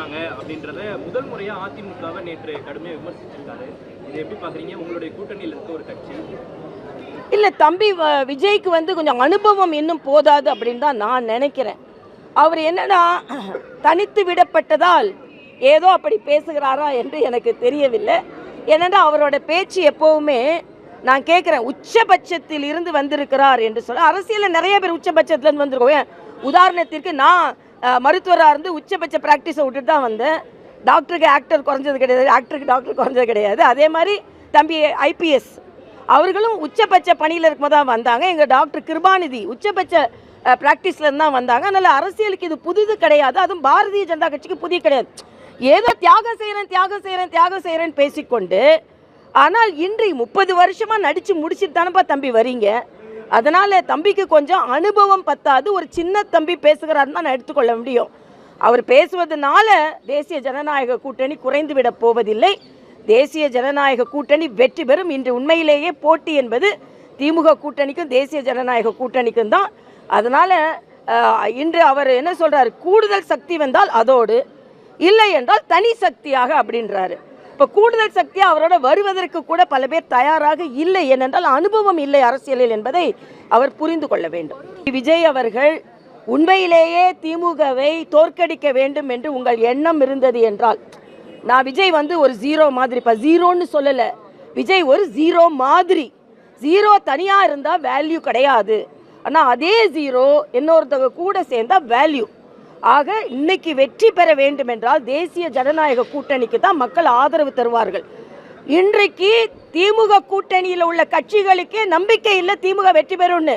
செய்யறாங்க அப்படின்றத முதல் முறையா அதிமுகவை நேற்று கடுமையாக விமர்சிச்சிருக்காரு. இதை எப்படி பாக்குறீங்க? உங்களுடைய கூட்டணியில் இருக்க ஒரு கட்சி இல்லை தம்பி விஜய்க்கு வந்து கொஞ்சம் அனுபவம் இன்னும் போதாது அப்படின்னு தான் நான் நினைக்கிறேன். அவர் என்னன்னா தனித்து விடப்பட்டதால் ஏதோ அப்படி பேசுகிறாரா என்று எனக்கு தெரியவில்லை. ஏனென்றால் அவரோட பேச்சு எப்போவுமே நான் கேட்குறேன், உச்சபட்சத்தில் இருந்து வந்திருக்கிறார் என்று சொல்ல. அரசியலில் நிறைய பேர் உச்சபட்சத்துலேருந்து வந்திருக்கோம். உதாரணத்திற்கு நான் மருத்துவராக இருந்து உச்சபட்ச ப்ராக்டிஸை விட்டுட்டு தான் வந்தேன். டாக்டருக்கு ஆக்டர் குறைஞ்சது கிடையாது, ஆக்டருக்கு டாக்டர் குறைஞ்சது கிடையாது. அதே மாதிரி தம்பி ஐபிஎஸ் அவர்களும் உச்சபட்ச பணியில் இருக்கும்போது தான் வந்தாங்க. எங்கள் டாக்டர் கிருபாநிதி உச்சபட்ச ப்ராக்டிஸ்லேருந்து தான் வந்தாங்க. அதனால் அரசியலுக்கு இது புதுது கிடையாது. அதுவும் பாரதிய ஜனதா கட்சிக்கு புதிய கிடையாது. ஏதோ தியாகம் செய்கிறேன் பேசிக்கொண்டு, ஆனால் இன்று 30 வருஷமாக நடித்து முடிச்சுட்டு தானப்பா தம்பி வரீங்க. அதனால் தம்பிக்கு கொஞ்சம் அனுபவம் பத்தாது. ஒரு சின்ன தம்பி பேசுகிறாருன்னு தான் நான் எடுத்துக்கொள்ள முடியும். அவர் பேசுவதனால தேசிய ஜனநாயக கூட்டணி குறைந்து விட போவதில்லை. தேசிய ஜனநாயக கூட்டணி வெற்றி பெறும். இன்று உண்மையிலேயே போட்டி என்பது திமுக கூட்டணிக்கும் தேசிய ஜனநாயக கூட்டணிக்கும் தான். அதனால் இன்று அவர் என்ன சொல்கிறார், கூடுதல் சக்தி வந்தால் அதோடு, இல்லை என்றால் தனி சக்தியாக அப்படின்றாரு. இப்போ கூடுதல் சக்தியாக அவரோட வருவதற்கு கூட பல பேர் தயாராக இல்லை. ஏனென்றால் அனுபவம் இல்லை அரசியலில் என்பதை அவர் புரிந்து கொள்ள வேண்டும். விஜய் அவர்கள் உண்மையிலேயே திமுகவை தோற்கடிக்க வேண்டும் என்று உங்கள் எண்ணம் இருந்தது என்றால், நான் விஜய் வந்து ஒரு ஜீரோ மாதிரி, இப்போ ஜீரோன்னு சொல்லலை, விஜய் ஒரு ஜீரோ மாதிரி. ஜீரோ தனியாக இருந்தால் வேல்யூ கிடையாது. ஆனால் அதே ஜீரோ இன்னொருத்தவங்க கூட சேர்ந்தால் வேல்யூ. ஆக இன்னைக்கு வெற்றி பெற வேண்டும் என்றால் தேசிய ஜனநாயக கூட்டணிக்கு தான் மக்கள் ஆதரவு தருவார்கள். இன்றைக்கு திமுக கூட்டணியில் உள்ள கட்சிகளுக்கே நம்பிக்கை இல்லை திமுக வெற்றி பெறும்னு.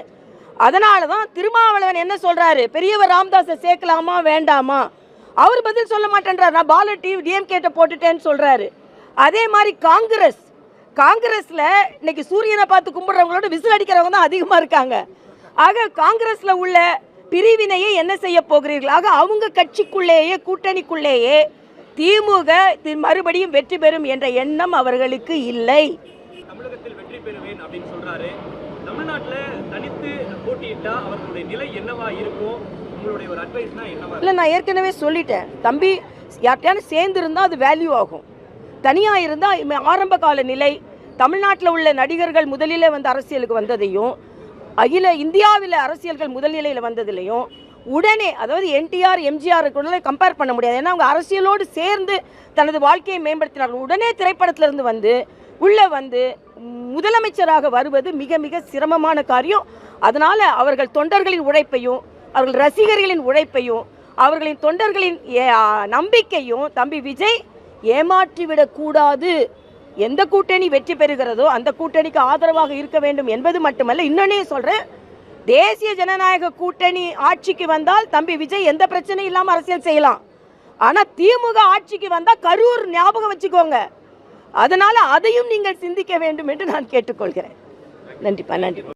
அதனால தான் திருமாவளவன் என்ன சொல்றாரு, பெரியவர் ராமதாஸை சேர்க்கலாமா வேண்டாமா, அவர் பதில் சொல்ல மாட்டேன்றார். நான் பாலட்டி டிஎம்கேட்ட போட்டுட்டேன்னு சொல்றாரு. அதே மாதிரி காங்கிரஸ்ல இன்னைக்கு சூரியனை பார்த்து கும்பிடுறவங்களோட விசில் அடிக்கிறவங்க தான் அதிகமாக இருக்காங்க. ஆக காங்கிரஸ்ல உள்ள பிரிவினையை என்ன செய்ய போகிறீர்கள்? ஆக அவங்க கட்சிக்குள்ளேயே கூட்டணிக்குள்ளேயே திமுக மறுபடியும் வெற்றி பெறும் என்ற எண்ணம் அவர்களுக்கு இல்லை. தமிழகத்தில் வெற்றி பெறுவேன் அப்படின்னு சொல்றாரு. தமிழ்நாட்டில் தனித்து போட்டியிட்டா அவர்களுடைய நிலை என்னவா இருக்கும்? உங்களுடைய ஒரு அட்வைஸ்னா என்னவா? இல்லை, நான் ஏற்கனவே சொல்லிட்டேன் தம்பி, யார்கிட்டயானு சேர்ந்து இருந்தால் அது வேல்யூ ஆகும். தனியாக இருந்தால் ஆரம்ப கால நிலை, தமிழ்நாட்டில் உள்ள நடிகர்கள் முதலிலே வந்து அரசியலுக்கு வந்ததையும் அகில இந்தியாவில் அரசியல்கள் முதல் நிலையில் வந்ததிலையும் உடனே, அதாவது என்டிஆர் எம்ஜிஆருக்கு கம்பேர் பண்ண முடியாது. ஏன்னா அவங்க அரசியலோடு சேர்ந்து தனது வாழ்க்கையை மேம்படுத்தினார்கள். உடனே திரைப்படத்திலிருந்து வந்து உள்ளே வந்து முதலமைச்சராக வருவது மிக மிக சிரமமான காரியம். அதனால் அவர்கள் தொண்டர்களின் உழைப்பையும் அவர்கள் ரசிகர்களின் உழைப்பையும் அவர்களின் தொண்டர்களின் நம்பிக்கையும் தம்பி விஜய் ஏமாற்றிவிடக்கூடாது. எந்த கூட்டணி வெற்றி பெறுகிறதோ அந்த கூட்டணிக்கு ஆதரவாக இருக்க வேண்டும் என்பது மட்டுமல்ல, இன்னொன்னே சொல்கிறேன், தேசிய ஜனநாயக கூட்டணி ஆட்சிக்கு வந்தால் தம்பி விஜய் எந்த பிரச்சனையும் இல்லாமல் அரசியல் செய்யலாம். ஆனால் திமுக ஆட்சிக்கு வந்தால் கரூர் ஞாபகம் வச்சுக்கோங்க. அதனால் அதையும் நீங்கள் சிந்திக்க வேண்டும் என்று நான் கேட்டுக்கொள்கிறேன். நன்றிப்பா, நன்றி.